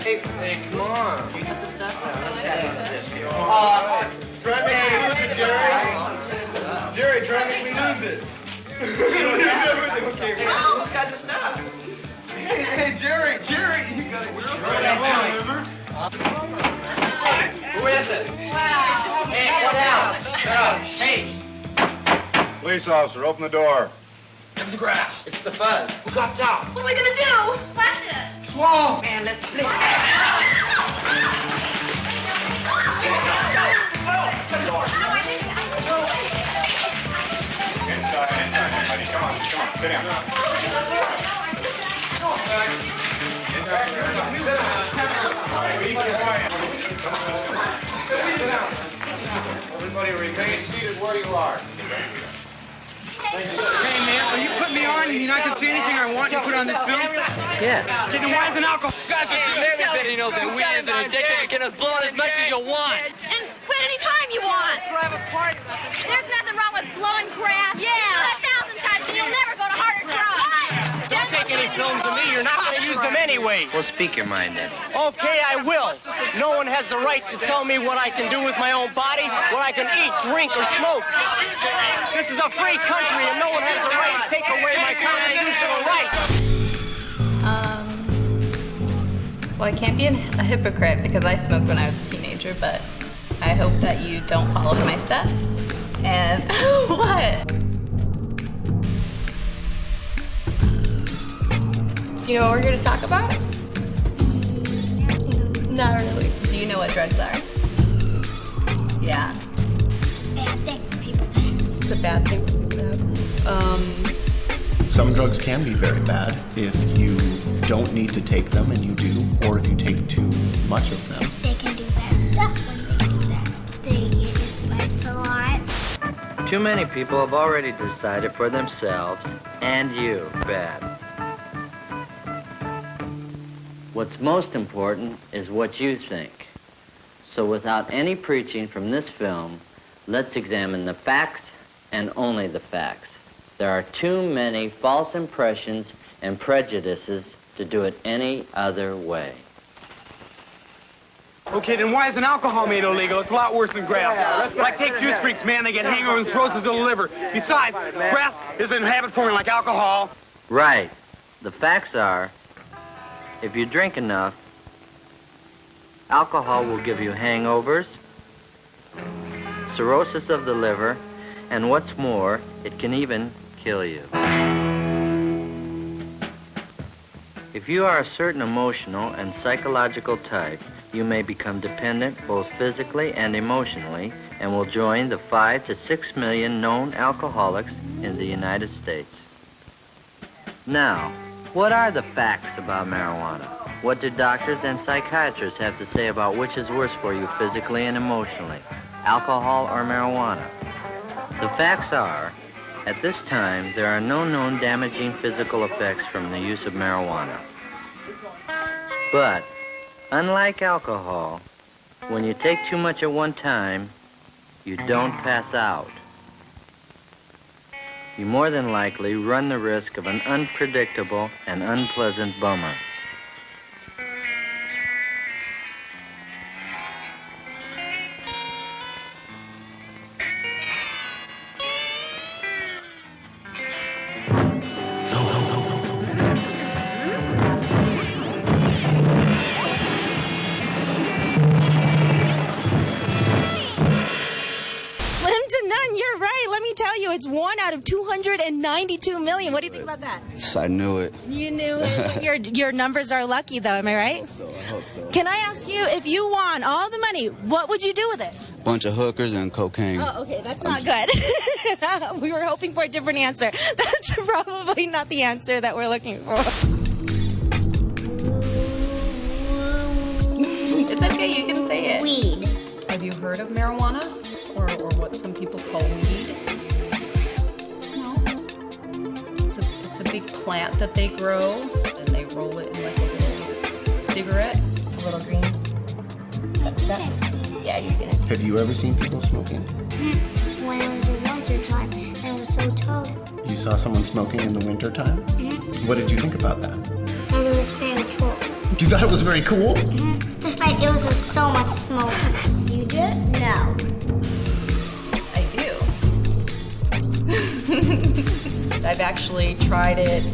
Hey, come on. You got the stuff out. Try to lose it, Jerry. Jerry, try to make me lose it. You don't have everything. Okay, man. Who's got the stuff? Hey, Jerry. You got it. Who is it? Hey, come down. Shut up. Hey. Police officer, open the door. It's the grass. It's the fuzz. Who got out? What are we gonna do? Flash it. Swallow. Man, let's split. Inside, everybody. Come on, sit down. Everybody remain seated where you are. Hey, man, are you putting me on and you're not going to see anything I want you put on this film? Yeah. Then why is an alcohol? Guys, everybody knows that weed is an addiction. You can blow it as much as you want. And quit any time you want. Let's have a party. There's nothing wrong with blowing grass. Yeah. Do it 1,000 times and you'll never go to harder drugs. Don't take any films of me. You're not going to use them anyway. Well, speak your mind then. Okay, I will. No one has the right to tell me what I can do with my own body, what I can eat, drink, or smoke. This is a free country, and no one has the right to take away my constitutional rights. Well, I can't be a hypocrite because I smoked when I was a teenager, but I hope that you don't follow my steps. And what? Do you know what we're here to talk about? Not really. Do you know what drugs are? Yeah. Bad thing for people to have. It's a bad thing for people to have. Some drugs can be very bad if you don't need to take them and you do, or if you take too much of them. They can do bad stuff when they do that. They get in fights a lot. Too many people have already decided for themselves, and you, bad. What's most important is what you think. So without any preaching from this film, let's examine the facts and only the facts. There are too many false impressions and prejudices to do it any other way. Okay, then why is an alcohol made illegal? It's a lot worse than grass. Like, take juice freaks, man. They get hangovers and cirrhosis of the liver. Besides, grass isn't habit-forming like alcohol. Right. The facts are, if you drink enough, alcohol will give you hangovers, cirrhosis of the liver, and what's more, it can even kill you. If you are a certain emotional and psychological type, you may become dependent both physically and emotionally and will join the 5 to 6 million known alcoholics in the United States. Now, what are the facts about marijuana? What do doctors and psychiatrists have to say about which is worse for you physically and emotionally, alcohol or marijuana? The facts are, at this time, there are no known damaging physical effects from the use of marijuana. But, unlike alcohol, when you take too much at one time, you don't pass out. You more than likely run the risk of an unpredictable and unpleasant bummer. It's 1 out of 292 million. What do you think about that? I knew it. You knew it. Your numbers are lucky, though. Am I right? I hope so. Can I ask you, if you won all the money, what would you do with it? Bunch of hookers and cocaine. Oh, okay. That's not good. We were hoping for a different answer. That's probably not the answer that we're looking for. It's okay. You can say it. Weed. Have you heard of marijuana? Or what some people call weed? It's a big plant that they grow, and they roll it in like a little cigarette. A little green. That's that. Yeah, you've seen it. Have you ever seen people smoking? When it was the winter time, and it was so cold. You saw someone smoking in the wintertime? Mm-hmm. What did you think about that? And it was very cold. You thought it was very cool? Just like it was just so much smoke. You did? No. I do. I've actually tried it,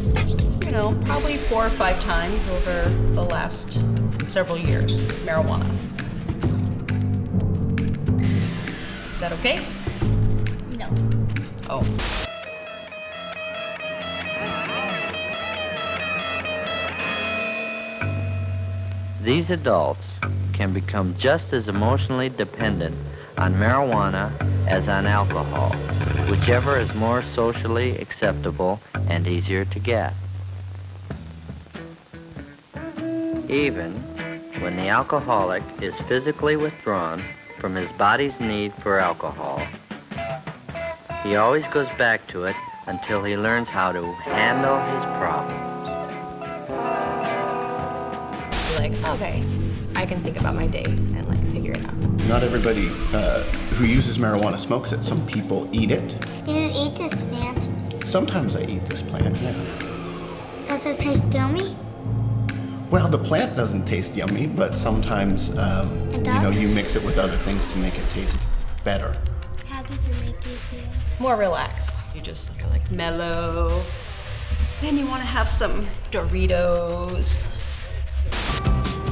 you know, probably 4 or 5 times over the last several years, marijuana. Is that okay? No. Oh. These adults can become just as emotionally dependent on marijuana as on alcohol, whichever is more socially acceptable and easier to get. Even when the alcoholic is physically withdrawn from his body's need for alcohol, he always goes back to it until he learns how to handle his problems. Like, okay, I can think about my day and like figure it out. Not everybody who uses marijuana smokes it. Some people eat it. Do you eat this plant? Sometimes I eat this plant, yeah. Does it taste yummy? Well, the plant doesn't taste yummy, but sometimes you mix it with other things to make it taste better. How does it make you feel? More relaxed. You just are like mellow. Then you want to have some Doritos.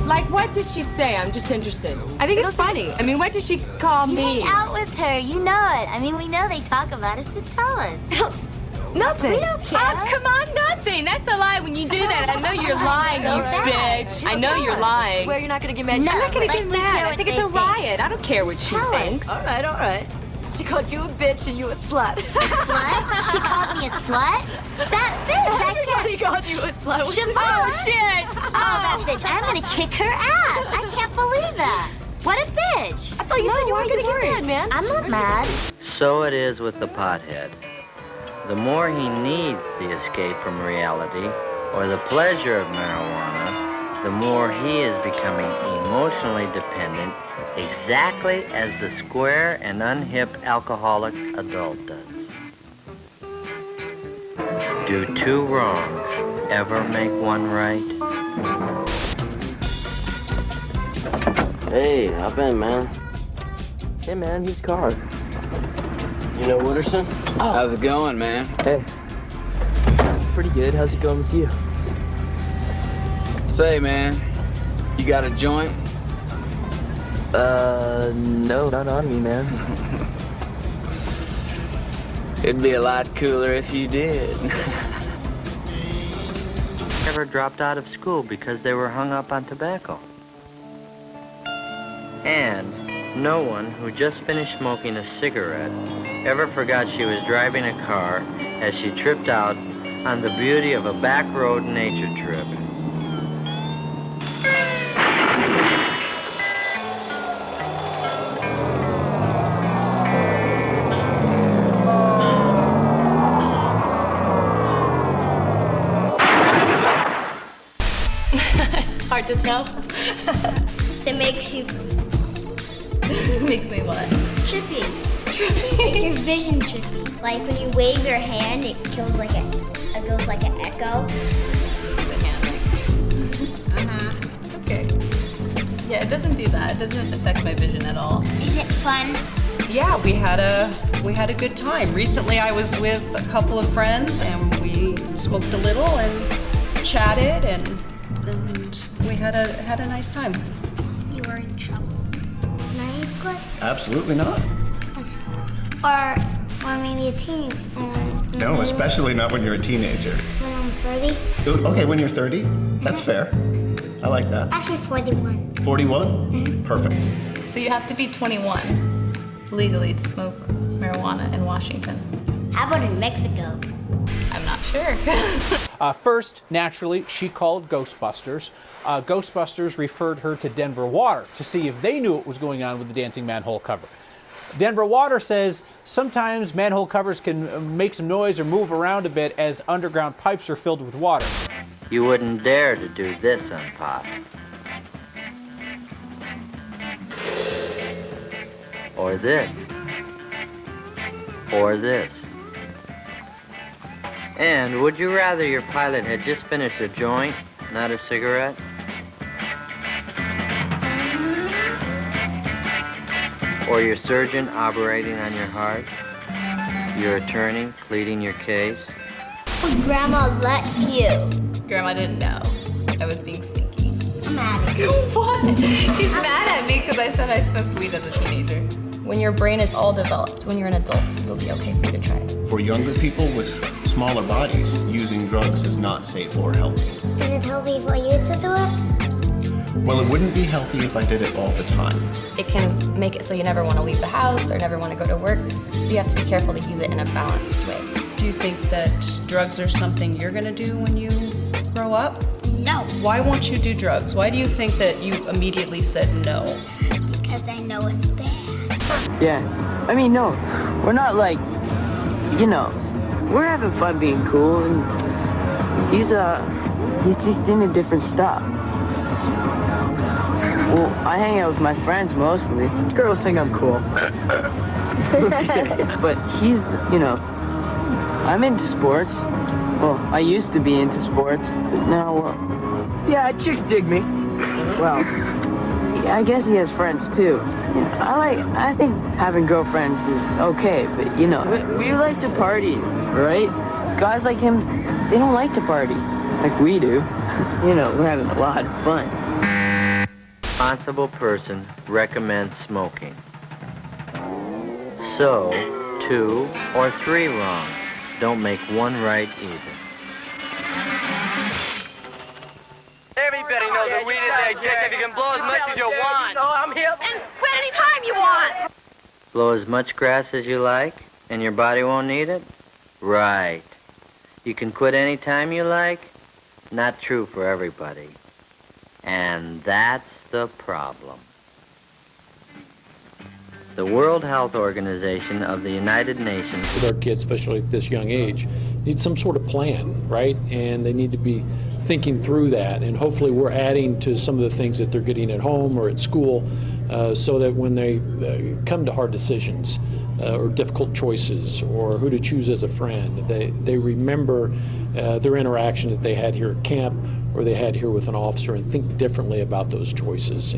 Like, what did she say? I'm just interested. I think it's funny. I mean, what did she call me? Hang out with her, you know it. I mean, we know they talk about us. Just tell us. Nothing. We don't care. Oh, come on, nothing. That's a lie when you do that. I know you're lying, you bitch. I know you're lying. Where you're not gonna get mad? No, I'm not gonna like get we mad. care I what think it's they a think. riot. I don't care what she Tell us. thinks. All right. She called you a bitch and you a slut. Slut? She called me a slut? That bitch, I Everybody can't. called you a slut. Siobhan. Oh, shit. Oh, that bitch. I'm gonna kick her ass. I can't believe that. What a bitch. I thought you said you weren't gonna get mad, man. I'm not mad. So it is with the pothead. The more he needs the escape from reality or the pleasure of marijuana, the more he is becoming emotionally dependent, exactly as the square and unhip alcoholic adult does. Do 2 wrongs ever make one right? Hey, hop in, man. Hey, man, whose car? You know Wooderson? Oh. How's it going, man? Hey. Pretty good. How's it going with you? Say, man, you got a joint? No, not on me, man. It'd be a lot cooler if you did. Ever dropped out of school because they were hung up on tobacco? And no one who just finished smoking a cigarette ever forgot she was driving a car as she tripped out on the beauty of a back road nature trip. Hard to tell. It makes you Makes me what? trippy. Like your vision trippy. Like when you wave your hand, it goes like an echo. Okay. Yeah, it doesn't do that. It doesn't affect my vision at all. Is it fun? Yeah, we had a good time. Recently, I was with a couple of friends and we smoked a little and chatted and we had a nice time. You were in trouble. Can I use quit? Absolutely not. Or maybe a teenager. No, especially not when you're a teenager. When I'm 30. Okay, when you're 30, that's fair. I like that. Actually 41. 41? Perfect. So you have to be 21 legally to smoke marijuana in Washington. How about in Mexico? I'm not sure. First, naturally, she called Ghostbusters. Ghostbusters referred her to Denver Water to see if they knew what was going on with the dancing manhole cover. Denver Water says sometimes manhole covers can make some noise or move around a bit as underground pipes are filled with water. You wouldn't dare to do this on pot. Or this. Or this. And would you rather your pilot had just finished a joint, not a cigarette? or your surgeon operating on your heart, your attorney pleading your case? Would Grandma let you? Grandma didn't know I was being sneaky. I'm mad at you. What? He's mad at me because I said I smoked weed as a teenager. When your brain is all developed, when you're an adult, it'll be okay for you to try it. For younger people with smaller bodies, using drugs is not safe or healthy. Is it healthy for you to do it? Well, it wouldn't be healthy if I did it all the time. It can make it so you never want to leave the house or never want to go to work, so you have to be careful to use it in a balanced way. Do you think that drugs are something you're going to do when you grow up? No. Why won't you do drugs? Why do you think that you immediately said no? Because I know it's bad. Yeah. I mean, no, we're not like, you know, we're having fun being cool, and he's just in a different stop. Well, I hang out with my friends mostly. Girls think I'm cool. But he's, you know, I'm into sports. Well, I used to be into sports, but now, yeah, chicks dig me. Well, I guess he has friends too. I think having girlfriends is okay, but you know, we like to party, right? Guys like him, they don't like to party like we do. You know, we're having a lot of fun. Responsible person recommends smoking. So, 2 or 3 wrong. Don't make one right either. Everybody knows that weed is addictive. You can blow as much as you want. Oh, I'm hip. And quit any time you want! Blow as much grass as you like, and your body won't need it? Right. You can quit any time you like? Not true for everybody. And that's the problem. The World Health Organization of the United Nations, with our kids, especially at this young age, need some sort of plan, right? And they need to be thinking through that. And hopefully we're adding to some of the things that they're getting at home or at school so that when they come to hard decisions or difficult choices or who to choose as a friend, they remember their interaction that they had here at camp or they had here with an officer and think differently about those choices.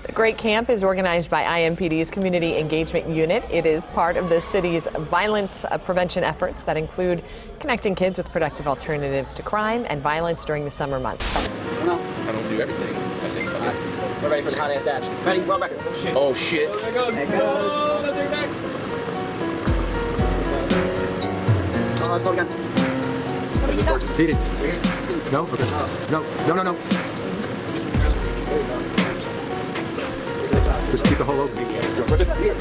The Great Camp is organized by IMPD's Community Engagement Unit. It is part of the city's violence prevention efforts that include connecting kids with productive alternatives to crime and violence during the summer months. No, I don't do everything. I say 5. We're ready for the hot ass dash. Ready, roll back. Oh shit. Oh shit. Oh, there goes. There goes. Oh, let's take back. Oh, let's go again. Heated. No? Okay. No. No, no, no. Just keep the hole open. What's it? Here.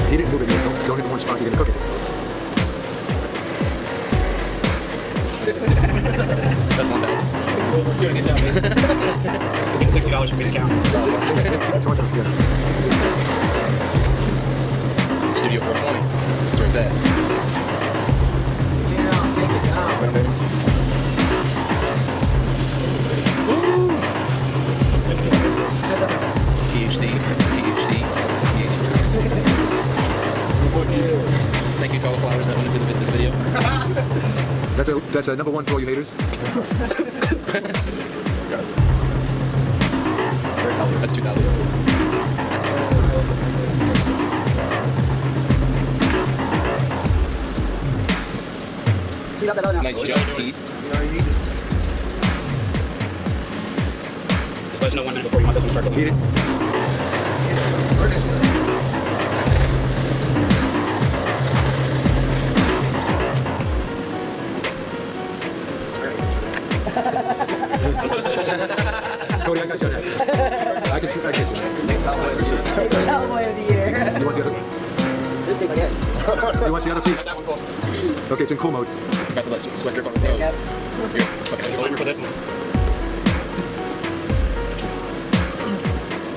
Heat it and move it. Don't hit one spot. You're going to cook it. That's 1,000. You're doing a good job, man. You get $60 for me to count. Studio 420. That's where it's at. Yeah, I'll take it down. THC. Thank you to all the flowers that went into this video. That's a number 1 for all you haters. That's 2,000. Nice jump, Pete. Just let us know 1 minute before you want this one to start going. Heat it. Cody, I got you. I get you. Next Cowboy of the year. You want the other? This tastes like ass. You want the other piece? Okay, it's in cool mode. Got to let sweat drip on his nose. Here. Okay, so wait for this one.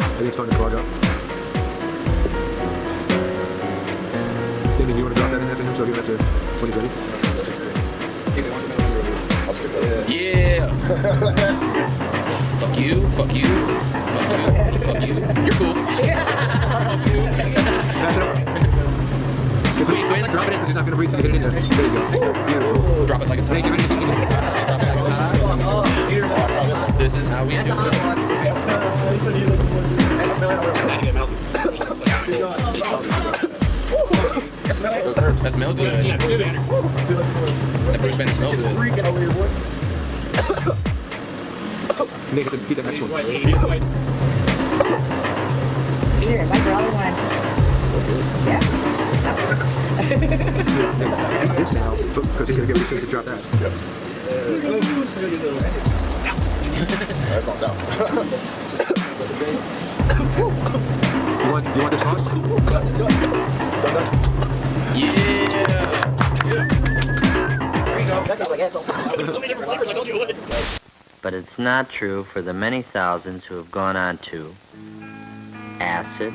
I think it's starting to clog up. Damien, you want to drop that in there for him so he don't have to, when he's ready? Yeah! Fuck you, fuck you, fuck you, fuck you. You're cool. Fuck you. That's it. Drop it in because he's not going to reach to get it in there. There you go. Beautiful. Drop it like a snake. Drop it like a snake. This is how we do it. That smells good. That Bruce Banner smells good. Nick, get the next one. Here, my brother one. Yeah. This now, because he's gonna get reset to drop that. That's gonna sound. You want this sauce? But it's not true for the many thousands who have gone on to acid,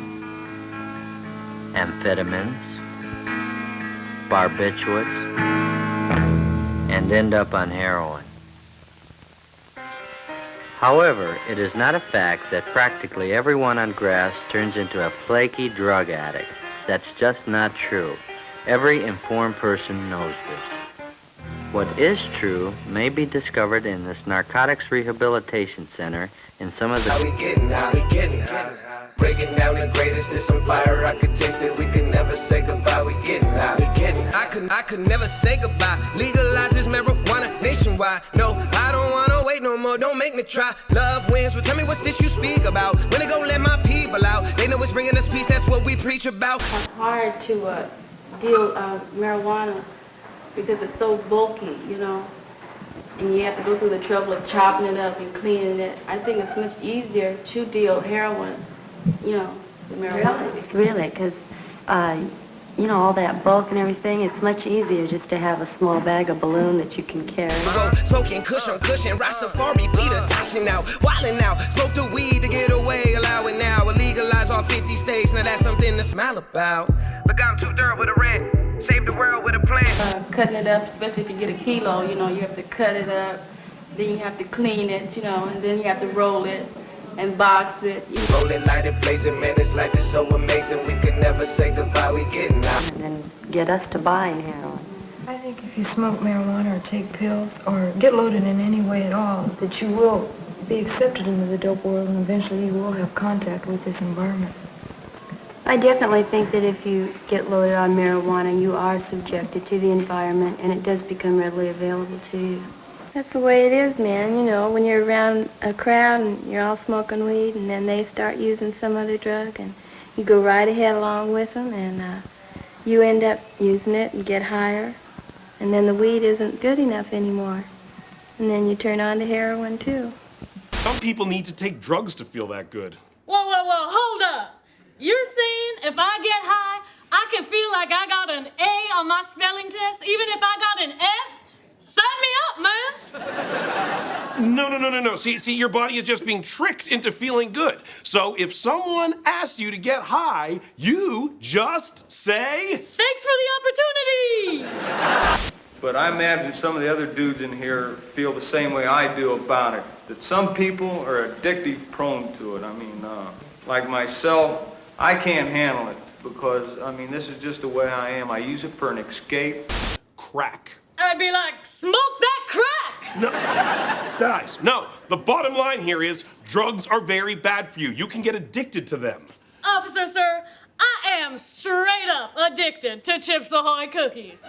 amphetamines, barbiturates, and end up on heroin. However, it is not a fact that practically everyone on grass turns into a flaky drug addict. That's just not true. Every informed person knows this. What is true may be discovered in this narcotics rehabilitation center in some of the... How we getting high. Breaking down the greatest, there's some fire, I could taste it. We can never say goodbye, we getting high. I could never say goodbye. Legalize this marijuana nationwide. No, I don't wanna wait no more, don't make me try. Love wins, well tell me what's this you speak about. When they gon' let my people out? They know it's bringing us peace, that's what we preach about. It's hard to deal marijuana because it's so bulky, you know. And you have to go through the trouble of chopping it up and cleaning it. I think it's much easier to deal heroin, you know, than marijuana. Really, because, you know, all that bulk and everything, it's much easier just to have a small bag of balloon that you can carry. Smoking kush on cushion, Rastafari, Peter, Tashin out, wildin' out. Smoke the weed to get away, allow it now. Legalize all 50 states, now that's something to smile about. Look, I'm too thorough with a red. Save the world with a plan. Cutting it up, especially if you get a kilo, you know, you have to cut it up, then you have to clean it, you know, and then you have to roll it and box it. Rolling, light it, blazing, man, this life is so amazing. We can never say goodbye, we getting out. And then get us to buying heroin. I think if you smoke marijuana or take pills or get loaded in any way at all, that you will be accepted into the dope world and eventually you will have contact with this environment. I definitely think that if you get loaded on marijuana, you are subjected to the environment, and it does become readily available to you. That's the way it is, man. You know, when you're around a crowd and you're all smoking weed and then they start using some other drug and you go right ahead along with them and you end up using it and get higher and then the weed isn't good enough anymore. And then you turn on to heroin too. Some people need to take drugs to feel that good. Whoa, hold up. You're saying if I get high, I can feel like I got an A on my spelling test, even if I got an F? Sign me up, man! No. See, your body is just being tricked into feeling good. So if someone asks you to get high, you just say... Thanks for the opportunity! But I imagine some of the other dudes in here feel the same way I do about it. That some people are addictive prone to it. I mean, like myself, I can't handle it because, I mean, this is just the way I am. I use it for an escape. Crack. I'd be like, smoke that crack! No, guys, no. The bottom line here is drugs are very bad for you. You can get addicted to them. Officer, sir, I am straight up addicted to Chips Ahoy cookies.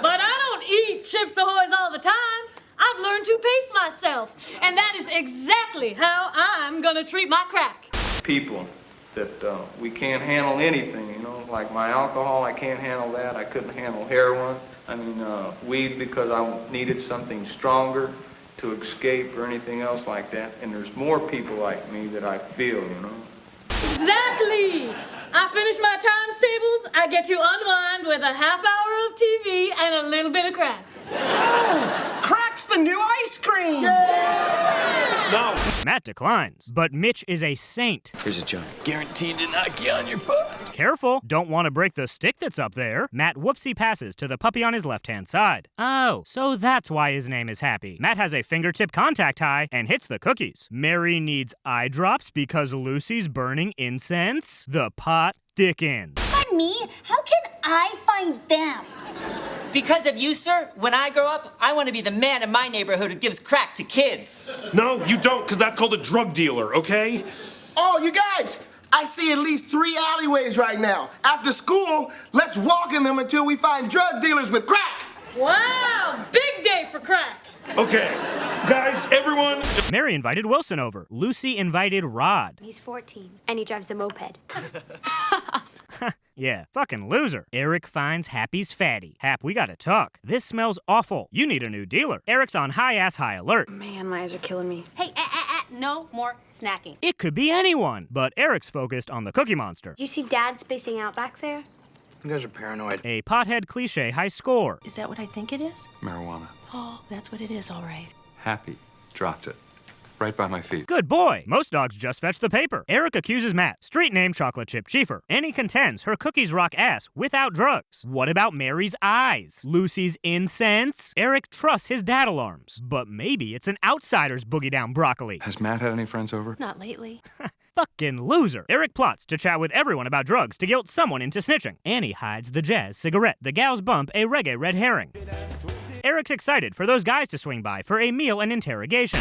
But I don't eat Chips Ahoys all the time. I've learned to pace myself, and that is exactly how I'm gonna treat my crack. People that we can't handle anything, you know, like my alcohol, I can't handle that. I couldn't handle heroin. I mean, weed because I needed something stronger to escape or anything else like that. And there's more people like me that I feel, you know. Exactly! I finish my times tables, I get to unwind with a half hour of TV and a little bit of crack. Oh, crack's the new ice cream! No. Matt declines, but Mitch is a saint. Here's a joint. Guaranteed to knock you on your butt. Careful, don't want to break the stick that's up there. Matt whoopsie passes to the puppy on his left-hand side. Oh, so that's why his name is Happy. Matt has a fingertip contact high and hits the cookies. Mary needs eye drops because Lucy's burning incense. The pot thickens. Find me? How can I find them? Because of you, sir, when I grow up, I want to be the man in my neighborhood who gives crack to kids. No, you don't, because that's called a drug dealer, okay? Oh, you guys, I see at least 3 alleyways right now. After school, let's walk in them until we find drug dealers with crack. Wow, big day for crack. Okay, guys, everyone. Mary invited Wilson over. Lucy invited Rod. He's 14, and he drives a moped. Yeah, fucking loser. Eric finds Happy's fatty. Hap, we gotta talk. This smells awful. You need a new dealer. Eric's on high alert. Man, my eyes are killing me. Hey, no more snacking. It could be anyone, but Eric's focused on the Cookie Monster. You see Dad spacing out back there? You guys are paranoid. A pothead cliche high score. Is that what I think it is? Marijuana. Oh, that's what it is, all right. Happy. Dropped it. Right by my feet. Good boy. Most dogs just fetch the paper. Eric accuses Matt, street name Chocolate Chip Chiefer, and he contends her cookies rock ass without drugs. What about Mary's eyes? Lucy's incense? Eric trusts his dad alarms, but maybe it's an outsider's boogie down broccoli. Has Matt had any friends over? Not lately. Fucking loser. Eric plots to chat with everyone about drugs to guilt someone into snitching. Annie hides the jazz cigarette. The gals bump a reggae red herring. Eric's excited for those guys to swing by for a meal and interrogation.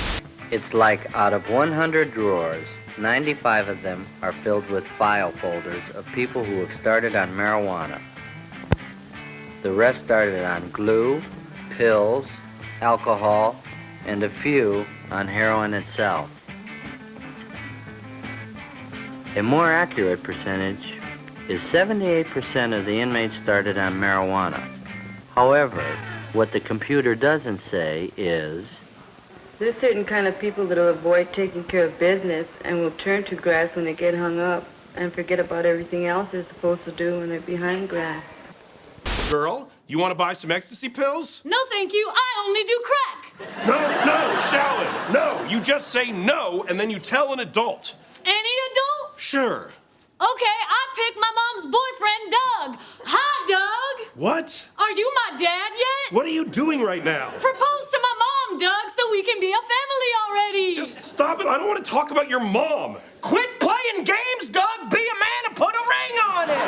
It's like out of 100 drawers, 95 of them are filled with file folders of people who have started on marijuana. The rest started on glue, pills, alcohol, and a few on heroin itself. A more accurate percentage is 78% of the inmates started on marijuana. However, what the computer doesn't say is, there's certain kind of people that'll avoid taking care of business and will turn to grass when they get hung up and forget about everything else they're supposed to do when they're behind grass. Girl, you want to buy some ecstasy pills? No, thank you. I only do crack. No, Shallon, no. You just say no, and then you tell an adult. Any adult? Sure. Okay, I picked my mom's boyfriend, Doug. Hi, Doug. What? Are you my dad yet? What are you doing right now? Propose to my mom, Doug, so we can be a family already. Just stop it. I don't want to talk about your mom. Quit playing games, Doug. Be a man and put a ring on it.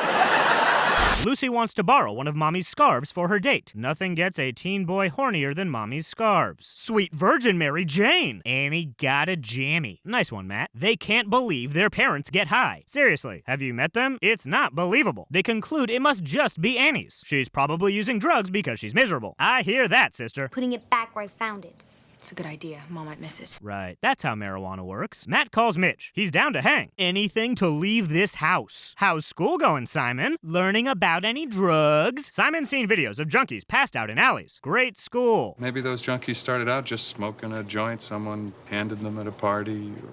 Lucy wants to borrow one of Mommy's scarves for her date. Nothing gets a teen boy hornier than Mommy's scarves. Sweet Virgin Mary Jane. Annie got a jammy. Nice one, Matt. They can't believe their parents get high. Seriously, have you met them? It's not believable. They conclude it must just be Annie's. She's probably using drugs because she's miserable. I hear that, sister. Putting it back where I found it. It's a good idea. Mom might miss it. Right, that's how marijuana works. Matt calls Mitch. He's down to hang. Anything to leave this house. How's school going, Simon? Learning about any drugs? Simon's seen videos of junkies passed out in alleys. Great school. Maybe those junkies started out just smoking a joint someone handed them at a party or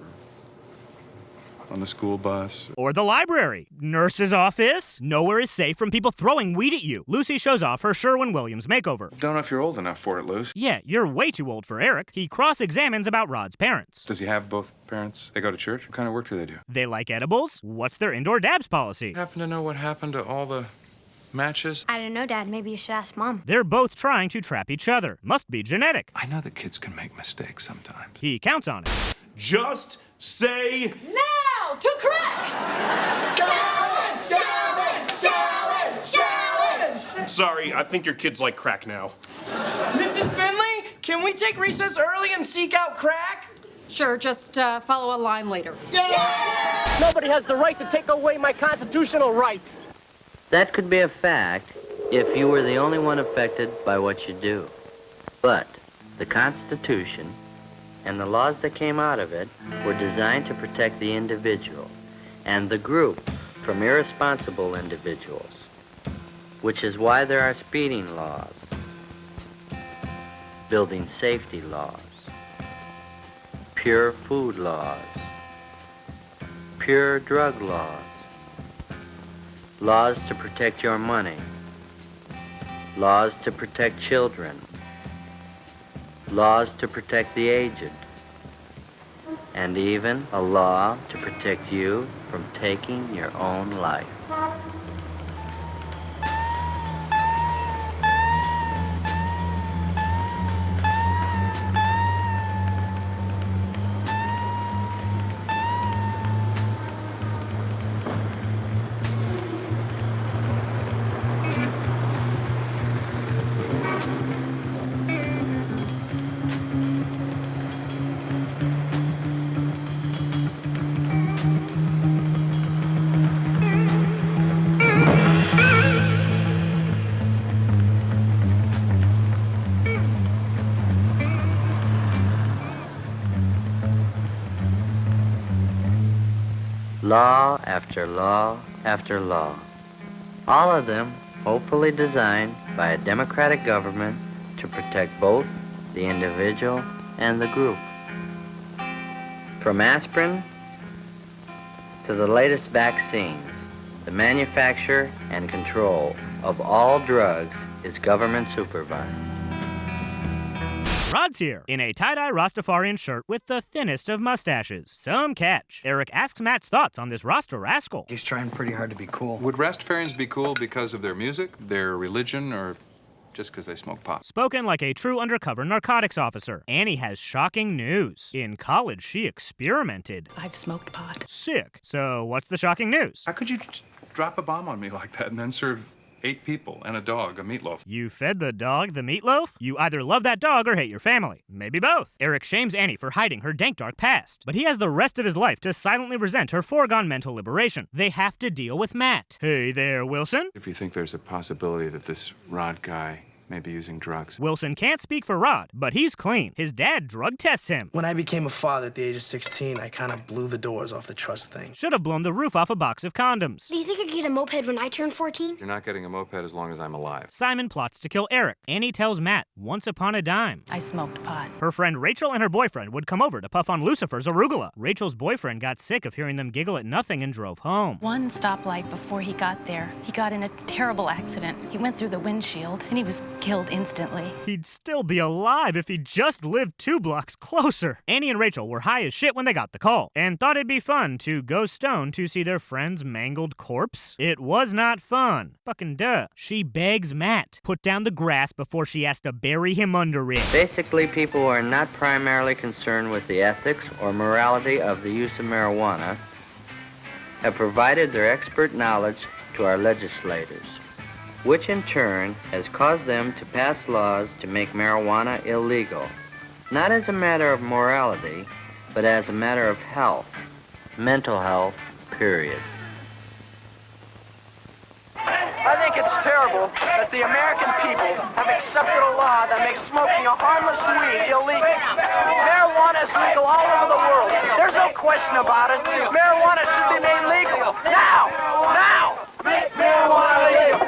on the school bus. Or the library. Nurse's office. Nowhere is safe from people throwing weed at you. Lucy shows off her Sherwin-Williams makeover. Don't know if you're old enough for it, Luce. Yeah, you're way too old for Eric. He cross-examines about Rod's parents. Does he have both parents? They go to church? What kind of work do they do? They like edibles? What's their indoor dabs policy? Happen to know what happened to all the matches? I don't know, Dad. Maybe you should ask Mom. They're both trying to trap each other. Must be genetic. I know that kids can make mistakes sometimes. He counts on it. Just say now to crack. I'm sorry, I think your kids like crack now. Mrs. Finley, can we take recess early and seek out crack? Sure, just follow a line later. Nobody has the right to take away my constitutional rights. That could be a fact if you were the only one affected by what you do. But the Constitution and the laws that came out of it were designed to protect the individual and the group from irresponsible individuals, which is why there are speeding laws, building safety laws, pure food laws, pure drug laws, laws to protect your money, laws to protect children, laws to protect the aged, and even a law to protect you from taking your own life. Law after law after law. All of them hopefully designed by a democratic government to protect both the individual and the group. From aspirin to the latest vaccines, the manufacture and control of all drugs is government supervised. Rod's here, in a tie-dye Rastafarian shirt with the thinnest of mustaches. Some catch. Eric asks Matt's thoughts on this Rasta rascal. He's trying pretty hard to be cool. Would Rastafarians be cool because of their music, their religion, or just because they smoke pot? Spoken like a true undercover narcotics officer. Annie has shocking news. In college, she experimented. I've smoked pot. Sick. So what's the shocking news? How could you just drop a bomb on me like that and then serve 8 people and a dog a meatloaf? You fed the dog the meatloaf? You either love that dog or hate your family. Maybe both. Eric shames Annie for hiding her dank dark past, but he has the rest of his life to silently resent her foregone mental liberation. They have to deal with Matt. Hey there, Wilson. If you think there's a possibility that this Rod guy may be using drugs. Wilson can't speak for Rod, but he's clean. His dad drug tests him. When I became a father at the age of 16, I kind of blew the doors off the trust thing. Should have blown the roof off a box of condoms. Do you think I could get a moped when I turn 14? You're not getting a moped as long as I'm alive. Simon plots to kill Eric. Annie tells Matt, once upon a dime. I smoked pot. Her friend Rachel and her boyfriend would come over to puff on Lucifer's arugula. Rachel's boyfriend got sick of hearing them giggle at nothing and drove home. One stoplight before he got there, he got in a terrible accident. He went through the windshield, and he was killed instantly. He'd still be alive if he just lived 2 blocks closer. Annie and Rachel were high as shit when they got the call, and thought it'd be fun to go stone to see their friend's mangled corpse. It was not fun. Fucking duh. She begs Matt, put down the grass before she has to bury him under it. Basically, people who are not primarily concerned with the ethics or morality of the use of marijuana have provided their expert knowledge to our legislators, which in turn has caused them to pass laws to make marijuana illegal, not as a matter of morality, but as a matter of health, mental health, period. I think it's terrible that the American people have accepted a law that makes smoking a harmless weed illegal. Marijuana is legal all over the world. There's no question about it. Marijuana should be made legal. Now! Now! Make marijuana legal!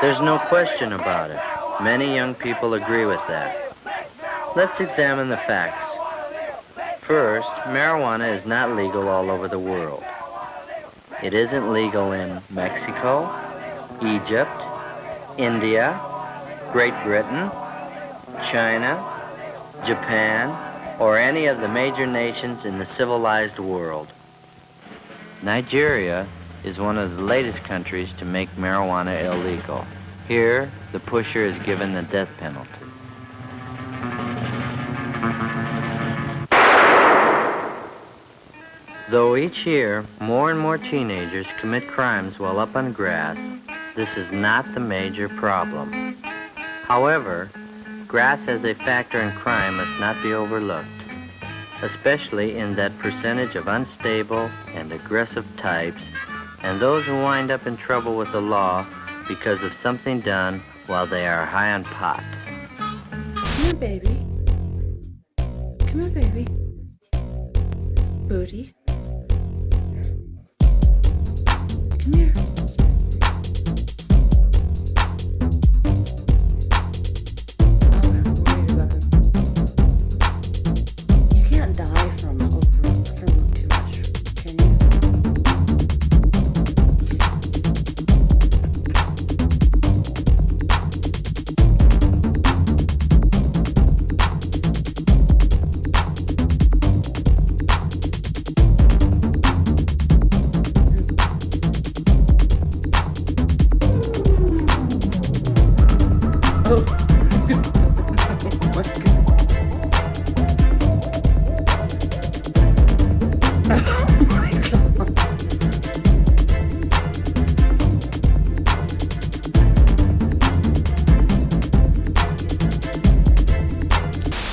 There's no question about it. Many young people agree with that. Let's examine the facts. First, marijuana is not legal all over the world. It isn't legal in Mexico, Egypt, India, Great Britain, China, Japan, or any of the major nations in the civilized world. Nigeria is one of the latest countries to make marijuana illegal. Here, the pusher is given the death penalty. Though each year, more and more teenagers commit crimes while up on grass, this is not the major problem. However, grass as a factor in crime must not be overlooked, especially in that percentage of unstable and aggressive types and those who wind up in trouble with the law because of something done while they are high on pot. Come here, baby. Come here, baby. Booty. Come here. You can't die from too much, can you?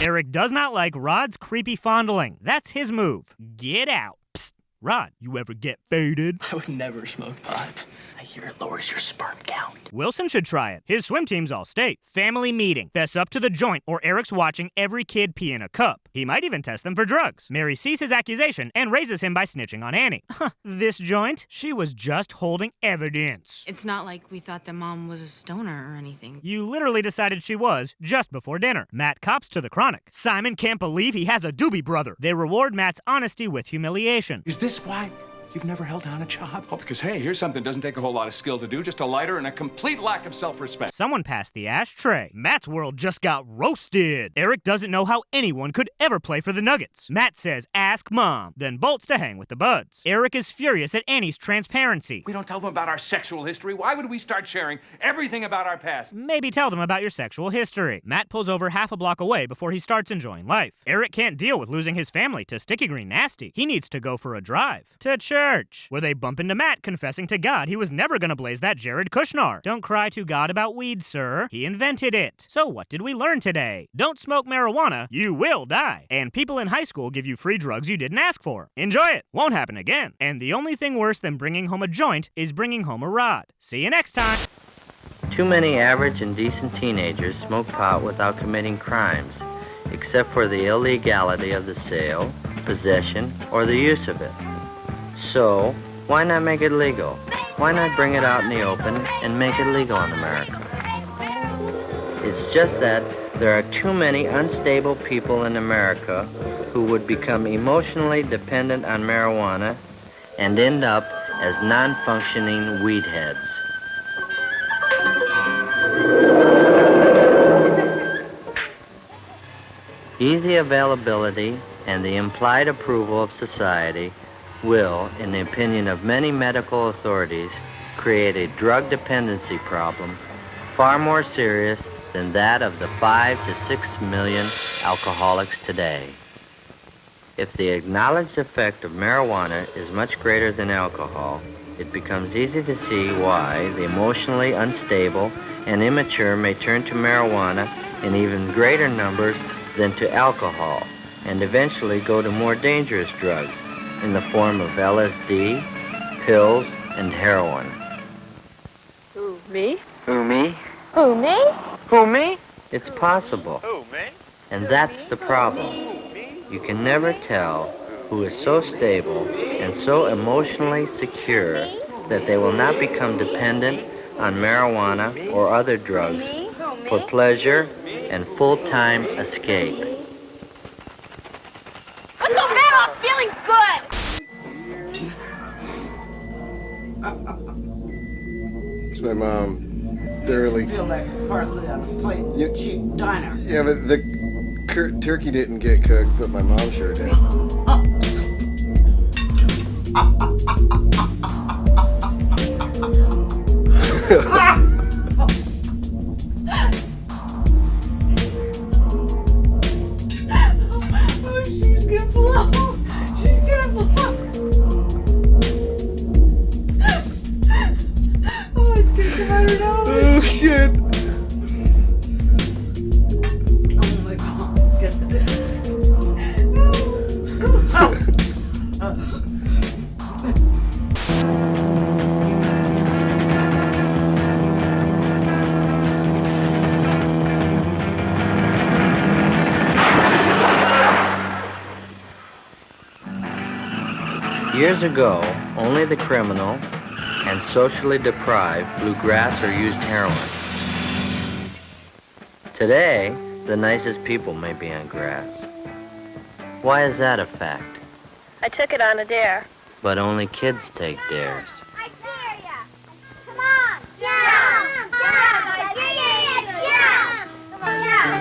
Eric does not like Rod's creepy fondling. That's his move. Get out. Psst. Rod, you ever get faded? I would never smoke pot. I hear it lowers your sperm count. Wilson should try it. His swim team's all state. Family meeting. Fess up to the joint or Eric's watching every kid pee in a cup. He might even test them for drugs. Mary sees his accusation and raises him by snitching on Annie. This joint? She was just holding evidence. It's not like we thought that Mom was a stoner or anything. You literally decided she was just before dinner. Matt cops to the chronic. Simon can't believe he has a doobie brother. They reward Matt's honesty with humiliation. Is this why you've never held down a job? Oh, because, hey, here's something that doesn't take a whole lot of skill to do, just a lighter and a complete lack of self-respect. Someone passed the ashtray. Matt's world just got roasted. Eric doesn't know how anyone could ever play for the Nuggets. Matt says, ask Mom, then bolts to hang with the buds. Eric is furious at Annie's transparency. We don't tell them about our sexual history. Why would we start sharing everything about our past? Maybe tell them about your sexual history. Matt pulls over half a block away before he starts enjoying life. Eric can't deal with losing his family to Sticky Green Nasty. He needs to go for a drive. To church, where they bump into Matt confessing to God he was never gonna blaze that Jared Kushner. Don't cry to God about weed, sir. He invented it. So what did we learn today? Don't smoke marijuana, you will die. And people in high school give you free drugs you didn't ask for. Enjoy it. Won't happen again. And the only thing worse than bringing home a joint is bringing home a rod. See you next time. Too many average and decent teenagers smoke pot without committing crimes, except for the illegality of the sale, possession, or the use of it. So, why not make it legal? Why not bring it out in the open and make it legal in America? It's just that there are too many unstable people in America who would become emotionally dependent on marijuana and end up as non-functioning weed heads. Easy availability and the implied approval of society will, in the opinion of many medical authorities, create a drug dependency problem far more serious than that of the 5 to 6 million alcoholics today. If the acknowledged effect of marijuana is much greater than alcohol, it becomes easy to see why the emotionally unstable and immature may turn to marijuana in even greater numbers than to alcohol, and eventually go to more dangerous drugs in the form of LSD, pills, and heroin. Who, me? Who, me? Who, me? Who, me? It's possible. Who, me? And that's the problem. You can never tell who is so stable and so emotionally secure that they will not become dependent on marijuana or other drugs for pleasure and full-time escape. What's the matter? I'm feeling good! It's my mom. Thoroughly. Feel like parsley on a plate. Cheap diner. Yeah, but the turkey didn't get cooked, but my mom sure did. Oh, she's gonna blow. She's gonna blow. Oh, it's gonna come out her nose. Oh, shit. Oh, my God. Get Years ago, only the criminal and socially deprived blew grass or used heroin. Today, the nicest people may be on grass. Why is that a fact? I took it on a dare. But only kids take dares. I dare ya! Come on! Jump! Jump! I dare ya! Jump! Come on, jump!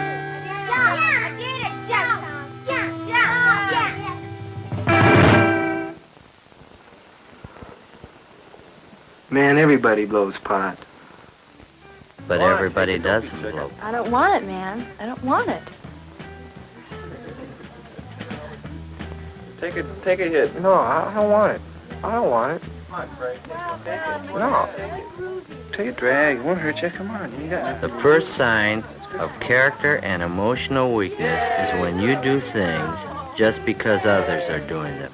I dare ya! Jump! Jump! Jump! Man, everybody blows pot. But everybody doesn't blow. I don't want it, man. I don't want it. Take a hit. No, I don't want it. I don't want it. No. Take a drag. It won't hurt you. Come on. You got it. The first sign of character and emotional weakness is when you do things just because others are doing them.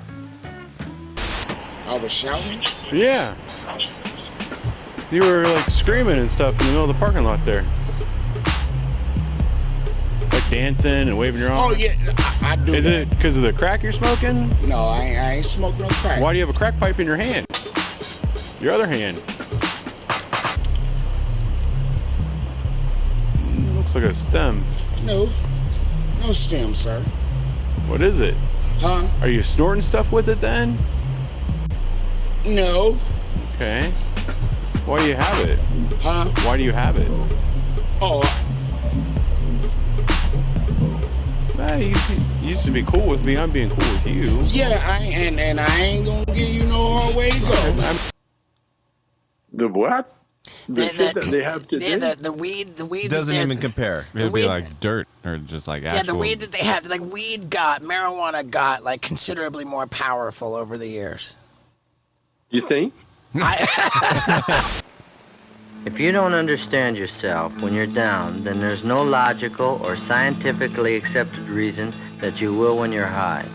I was shouting? Yeah. You were like screaming and stuff in the middle of the parking lot there. Like dancing and waving your arms. Oh yeah, I do. Is it because of the crack you're smoking? No, I ain't smoking no crack. Why do you have a crack pipe in your hand? Your other hand. Looks like a stem. No stem, sir. What is it? Huh? Are you snorting stuff with it then? No. Okay. Why do you have it? Huh? Why do you have it? Oh. You used to be cool with me. I'm being cool with you. Yeah, and I ain't gonna give you no hard way to go. The what? The shit that they have today? Yeah, the weed Doesn't even compare. It'd be like dirt or just like actual. Yeah, the weed that they have, like marijuana got like considerably more powerful over the years. You think? If you don't understand yourself when you're down, then there's no logical or scientifically accepted reason that you will when you're high.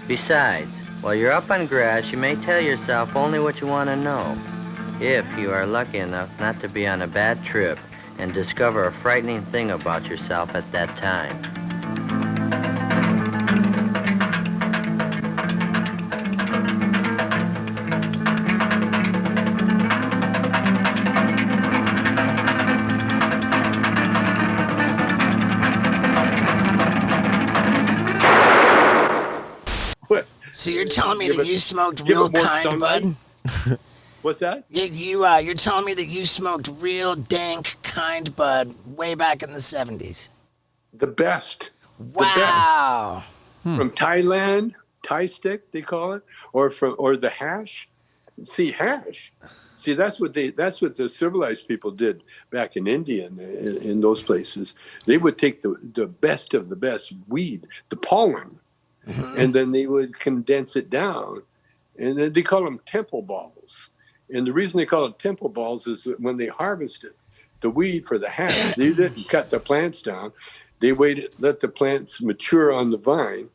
Besides, while you're up on grass, you may tell yourself only what you want to know. If you are lucky enough not to be on a bad trip and discover a frightening thing about yourself at that time. So you're telling me that you smoked real kind bud? What's that? You're telling me that you smoked real dank kind bud way back in the 70s? The best. Wow. The best. From Thailand, Thai stick they call it, or the hash. See, hash. See, that's what the civilized people did back in India and in those places. They would take the best of the best weed, the pollen. And then they would condense it down, and then they call them temple balls. And the reason they call it temple balls is that when they harvested the weed for the hash, they didn't cut the plants down. They waited, let the plants mature on the vine,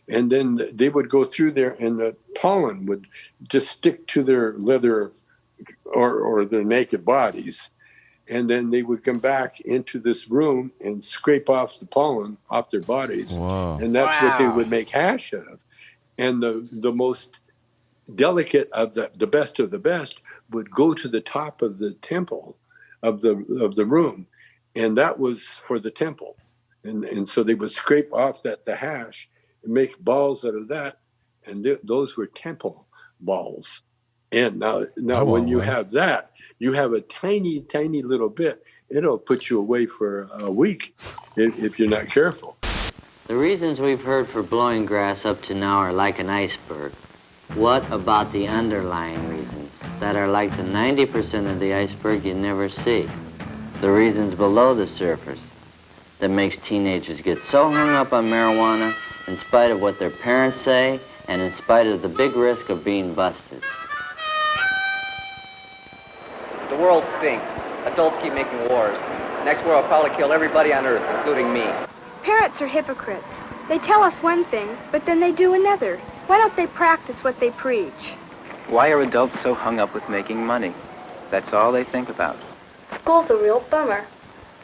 and then they would go through there, and the pollen would just stick to their leather or their naked bodies. And then they would come back into this room and scrape off the pollen off their bodies. Whoa. And that's what they would make hash of. And the most delicate of the best of the best would go to the top of the temple of the room. And that was for the temple. And so they would scrape off the hash and make balls out of that. And those were temple balls. And now when you have that, you have a tiny, tiny little bit. It'll put you away for a week if you're not careful. The reasons we've heard for blowing grass up to now are like an iceberg. What about the underlying reasons that are like the 90% of the iceberg you never see? The reasons below the surface that makes teenagers get so hung up on marijuana in spite of what their parents say and in spite of the big risk of being busted. The world stinks. Adults keep making wars. Next war will probably kill everybody on Earth, including me. Parents are hypocrites. They tell us one thing, but then they do another. Why don't they practice what they preach? Why are adults so hung up with making money? That's all they think about. School's a real bummer.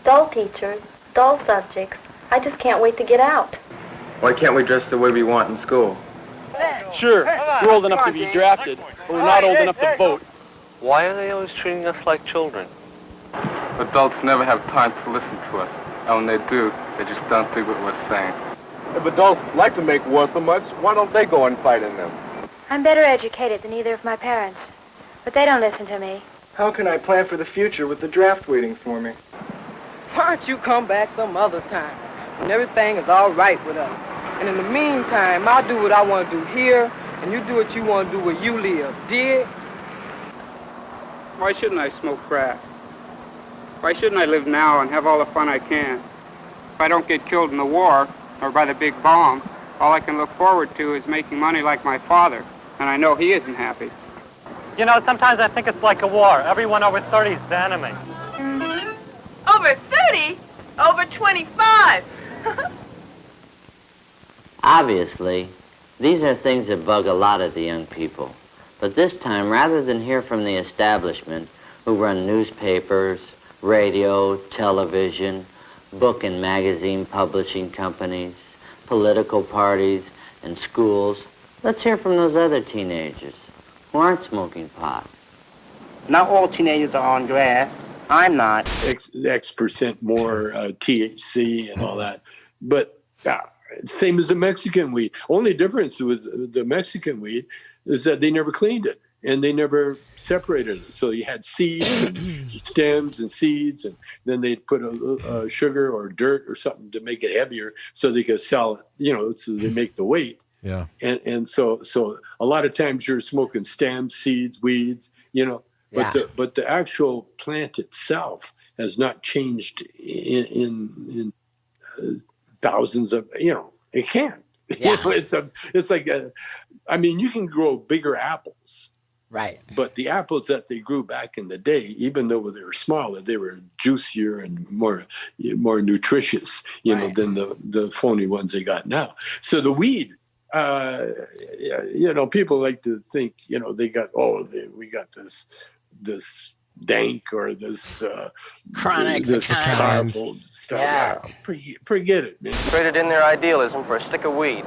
Dull teachers, dull subjects. I just can't wait to get out. Why can't we dress the way we want in school? Sure, we're old enough to be drafted, but we're not old enough to vote. Why are they always treating us like children? Adults never have time to listen to us. And when they do, they just don't do what we're saying. If adults like to make war so much, why don't they go and fight in them? I'm better educated than either of my parents, but they don't listen to me. How can I plan for the future with the draft waiting for me? Why don't you come back some other time when everything is all right with us? And in the meantime, I'll do what I want to do here, and you do what you want to do where you live. Dig? Why shouldn't I smoke grass? Why shouldn't I live now and have all the fun I can? If I don't get killed in the war or by the big bomb, all I can look forward to is making money like my father, and I know he isn't happy. You know, sometimes I think it's like a war. Everyone over 30 is the enemy. Over 30? Over 25. Obviously, these are things that bug a lot of the young people. But this time, rather than hear from the establishment, who run newspapers, radio, television, book and magazine publishing companies, political parties, and schools, let's hear from those other teenagers who aren't smoking pot. Not all teenagers are on grass. I'm not. X percent more THC and all that. But same as the Mexican weed. Only difference with the Mexican weed is that they never cleaned it and they never separated it. So you had seeds and stems and seeds, and then they'd put a sugar or dirt or something to make it heavier so they could sell it, you know, so they make the weight. Yeah. And so a lot of times you're smoking stems, seeds, weeds, you know, but the actual plant itself has not changed in thousands of, you know, it can't. Yeah. You know, it's like I mean, you can grow bigger apples. Right. But the apples that they grew back in the day, even though they were smaller, they were juicier and more nutritious, you know, than the phony ones they got now. So the weed, you know, people like to think, you know, we got this dank or this chronic, this powerful stuff. Yeah. Forget it, man. Traded in their idealism for a stick of weed.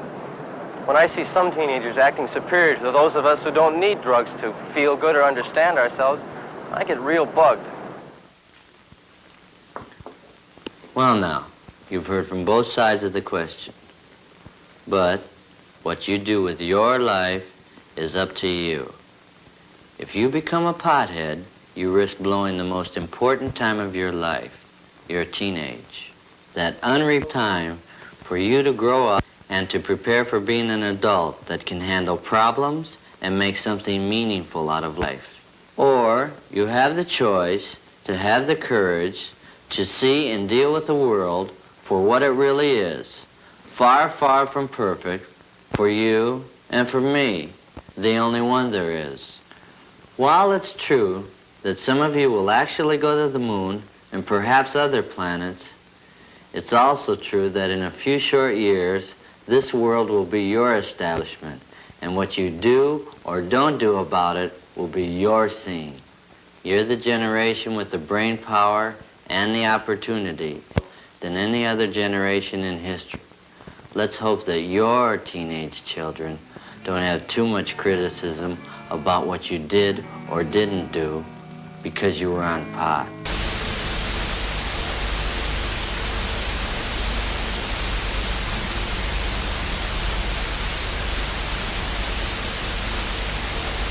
When I see some teenagers acting superior to those of us who don't need drugs to feel good or understand ourselves, I get real bugged. Well now, you've heard from both sides of the question. But what you do with your life is up to you. If you become a pothead, you risk blowing the most important time of your life, your teenage. That unreal time for you to grow up and to prepare for being an adult that can handle problems and make something meaningful out of life. Or you have the choice to have the courage to see and deal with the world for what it really is, far, far from perfect, for you and for me, the only one there is. While it's true that some of you will actually go to the moon and perhaps other planets, it's also true that in a few short years, this world will be your establishment, and what you do or don't do about it will be your scene. You're the generation with the brain power and the opportunity than any other generation in history. Let's hope that your teenage children don't have too much criticism about what you did or didn't do because you were on pot.